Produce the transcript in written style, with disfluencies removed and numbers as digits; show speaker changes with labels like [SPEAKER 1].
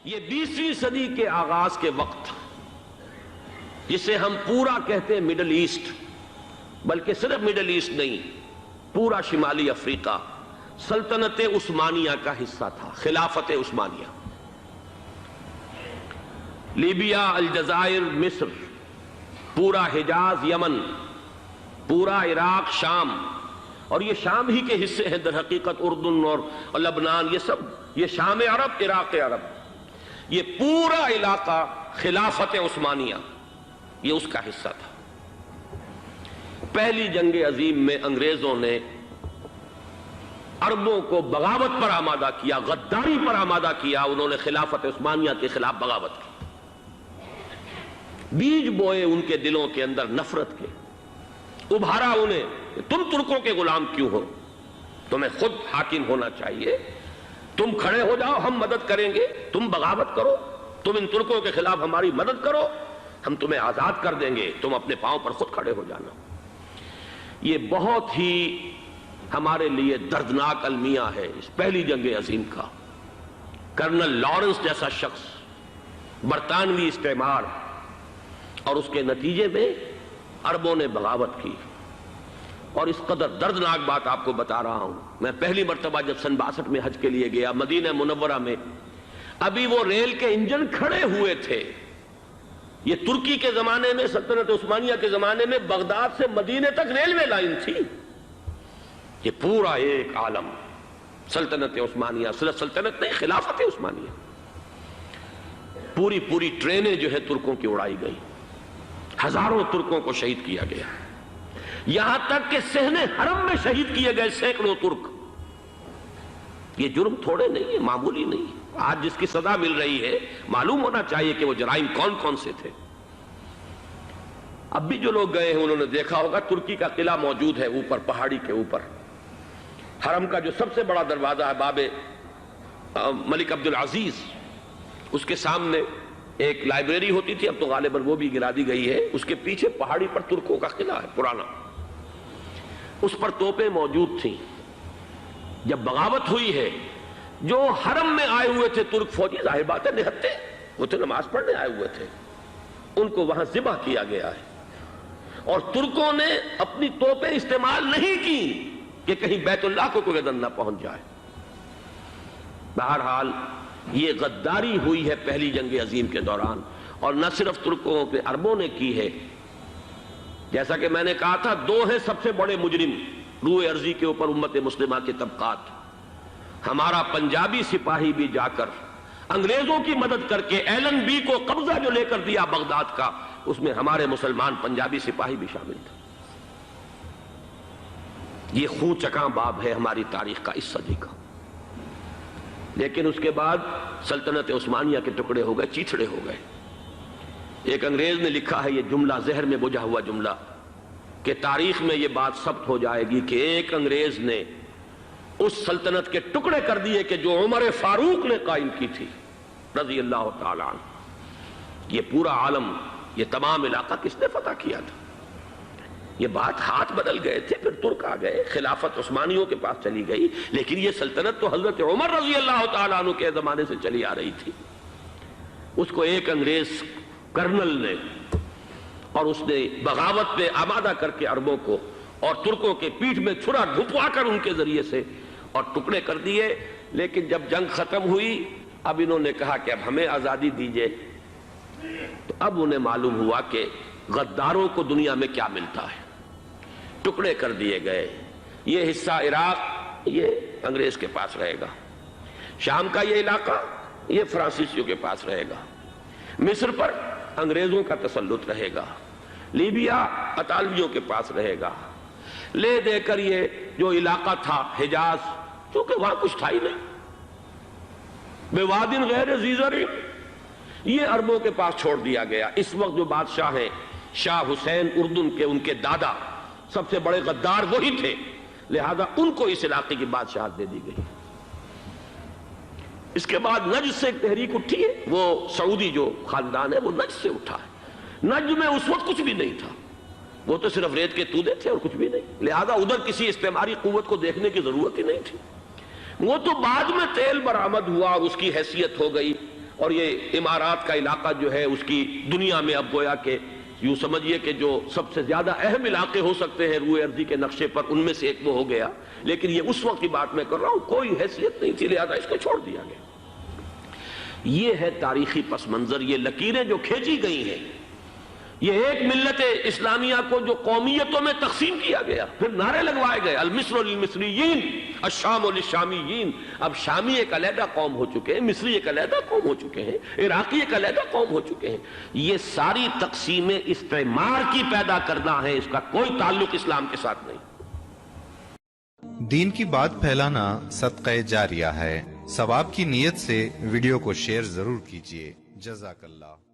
[SPEAKER 1] یہ 20ویں صدی کے آغاز کے وقت جسے ہم پورا کہتے ہیں مڈل ایسٹ، بلکہ صرف مڈل ایسٹ نہیں، پورا شمالی افریقہ سلطنت عثمانیہ کا حصہ تھا، خلافت عثمانیہ۔ لیبیا، الجزائر، مصر، پورا حجاز، یمن، پورا عراق، شام، اور یہ شام ہی کے حصے ہیں در حقیقت اردن اور لبنان، یہ سب یہ شام عرب، عراق عرب، یہ پورا علاقہ خلافت عثمانیہ یہ اس کا حصہ تھا۔ پہلی جنگ عظیم میں انگریزوں نے عربوں کو بغاوت پر آمادہ کیا، غداری پر آمادہ کیا، انہوں نے خلافت عثمانیہ کے خلاف بغاوت کی، بیج بوئے ان کے دلوں کے اندر نفرت کے، ابھارا انہیں کہ تم ترکوں کے غلام کیوں ہو، تمہیں خود حاکم ہونا چاہیے، تم کھڑے ہو جاؤ، ہم مدد کریں گے، تم بغاوت کرو، تم ان ترکوں کے خلاف ہماری مدد کرو، ہم تمہیں آزاد کر دیں گے، تم اپنے پاؤں پر خود کھڑے ہو جانا۔ یہ بہت ہی ہمارے لیے دردناک المیہ ہے اس پہلی جنگ عظیم کا۔ کرنل لارنس جیسا شخص، برطانوی استعمار، اور اس کے نتیجے میں عربوں نے بغاوت کی۔ اور اس قدر دردناک بات آپ کو بتا رہا ہوں، میں پہلی مرتبہ جب سن 62 میں حج کے لیے گیا مدینہ منورہ میں، ابھی وہ ریل کے انجن کھڑے ہوئے تھے۔ یہ ترکی کے زمانے میں، سلطنت عثمانیہ کے زمانے میں بغداد سے مدینے تک ریلوے لائن تھی۔ یہ پورا ایک عالم سلطنت عثمانیہ، صرف سلطنت نہیں، خلافت عثمانیہ، پوری ٹرینیں جو ہے ترکوں کی اڑائی گئی، ہزاروں ترکوں کو شہید کیا گیا، یہاں تک کہ صحن حرم میں شہید کیے گئے سینکڑوں ترک۔ یہ جرم تھوڑے نہیں ہے، معمولی نہیں ہے۔ آج جس کی سزا مل رہی ہے، معلوم ہونا چاہیے کہ وہ جرائم کون کون سے تھے۔ اب بھی جو لوگ گئے ہیں انہوں نے دیکھا ہوگا ترکی کا قلعہ موجود ہے اوپر پہاڑی کے اوپر، حرم کا جو سب سے بڑا دروازہ ہے باب ملک عبدالعزیز، اس کے سامنے ایک لائبریری ہوتی تھی، اب تو غالباً وہ بھی گرا دی گئی ہے، اس کے پیچھے پہاڑی پر ترکوں کا قلعہ ہے پرانا، اس پر توپیں موجود تھیں۔ جب بغاوت ہوئی ہے، جو حرم میں آئے ہوئے تھے ترک فوجی، ظاہر بات ہے نہتے، وہ تو نماز پڑھنے آئے ہوئے تھے، ان کو وہاں ذبح کیا گیا ہے، اور ترکوں نے اپنی توپیں استعمال نہیں کی کہ کہیں بیت اللہ کو کوئی اذن نہ پہنچ جائے۔ بہرحال یہ غداری ہوئی ہے پہلی جنگ عظیم کے دوران، اور نہ صرف ترکوں پہ عربوں نے کی ہے۔ جیسا کہ میں نے کہا تھا، دو ہیں سب سے بڑے مجرم روئے ارضی کے اوپر امت مسلمہ کے طبقات۔ ہمارا پنجابی سپاہی بھی جا کر انگریزوں کی مدد کر کے ایلن بی کو قبضہ جو لے کر دیا بغداد کا، اس میں ہمارے مسلمان پنجابی سپاہی بھی شامل تھے۔ یہ خون چکاں باب ہے ہماری تاریخ کا اس صدی کا۔ لیکن اس کے بعد سلطنت عثمانیہ کے ٹکڑے ہو گئے، چیتھڑے ہو گئے۔ ایک انگریز نے لکھا ہے، یہ جملہ زہر میں بجھا ہوا جملہ، کہ تاریخ میں یہ بات ثبت ہو جائے گی کہ ایک انگریز نے اس سلطنت کے ٹکڑے کر دیے کہ جو عمر فاروق نے قائم کی تھی رضی اللہ تعالیٰ عنہ۔ یہ پورا عالم، یہ تمام علاقہ کس نے فتح کیا تھا؟ یہ بات ہاتھ بدل گئے تھے، پھر ترک آ گئے، خلافت عثمانیوں کے پاس چلی گئی، لیکن یہ سلطنت تو حضرت عمر رضی اللہ تعالیٰ عنہ کے زمانے سے چلی آ رہی تھی۔ اس کو ایک انگریز کرنل نے، اور اس نے بغاوت پہ آمادہ کر کے عربوں کو اور ترکوں کے پیٹھ میں چھرا ڈھپوا کر ان کے ذریعے سے اور ٹکڑے کر دیے۔ لیکن جب جنگ ختم ہوئی، اب انہوں نے کہا کہ اب ہمیں آزادی دیجئے، تو اب انہیں معلوم ہوا کہ غداروں کو دنیا میں کیا ملتا ہے۔ ٹکڑے کر دیے گئے۔ یہ حصہ عراق یہ انگریز کے پاس رہے گا، شام کا یہ علاقہ یہ فرانسیسیوں کے پاس رہے گا، مصر پر انگریزوں کا تسلط رہے گا، لیبیا اطالویوں کے پاس رہے گا۔ لے دے کر یہ جو علاقہ تھا حجاز، چونکہ وہاں کچھ تھا ہی نہیں، بوادٍ غیر ذی زرع، یہ عربوں کے پاس چھوڑ دیا گیا۔ اس وقت جو بادشاہ ہیں شاہ حسین اردن کے، ان کے دادا سب سے بڑے غدار وہی تھے، لہذا ان کو اس علاقے کی بادشاہت دے دی گئی۔ اس کے بعد نجد سے ایک تحریک اٹھی ہے، وہ سعودی جو خاندان ہے وہ نجد سے اٹھا ہے۔ نجد میں اس وقت کچھ بھی نہیں تھا، وہ تو صرف ریت کے تودے تھے اور کچھ بھی نہیں، لہذا ادھر کسی استعماری قوت کو دیکھنے کی ضرورت ہی نہیں تھی۔ وہ تو بعد میں تیل برآمد ہوا اور اس کی حیثیت ہو گئی، اور یہ امارات کا علاقہ جو ہے اس کی دنیا میں اب گویا کہ یوں سمجھیے کہ جو سب سے زیادہ اہم علاقے ہو سکتے ہیں روئے ارضی کے نقشے پر، ان میں سے ایک وہ ہو گیا، لیکن یہ اس وقت کی بات میں کر رہا ہوں، کوئی حیثیت نہیں تھی، لہذا اس کو چھوڑ دیا گیا۔ یہ ہے تاریخی پس منظر، یہ لکیریں جو کھینچی گئی ہیں، یہ ایک ملت اسلامیہ کو جو قومیتوں میں تقسیم کیا گیا، پھر نعرے لگوائے گئے المصر للمصریین الشام للشامیین۔ اب شامی ایک علیحدہ قوم ہو چکے ہیں، مصری ایک علیحدہ قوم ہو چکے ہیں، عراقی ایک علیحدہ قوم ہو چکے ہیں۔ یہ ساری تقسیمیں استعمار کی پیدا کرنا ہے، اس کا کوئی تعلق اسلام کے ساتھ نہیں۔
[SPEAKER 2] دین کی بات پھیلانا صدقہ جاریہ ہے، ثواب کی نیت سے ویڈیو کو شیئر ضرور کیجیے۔ جزاک اللہ۔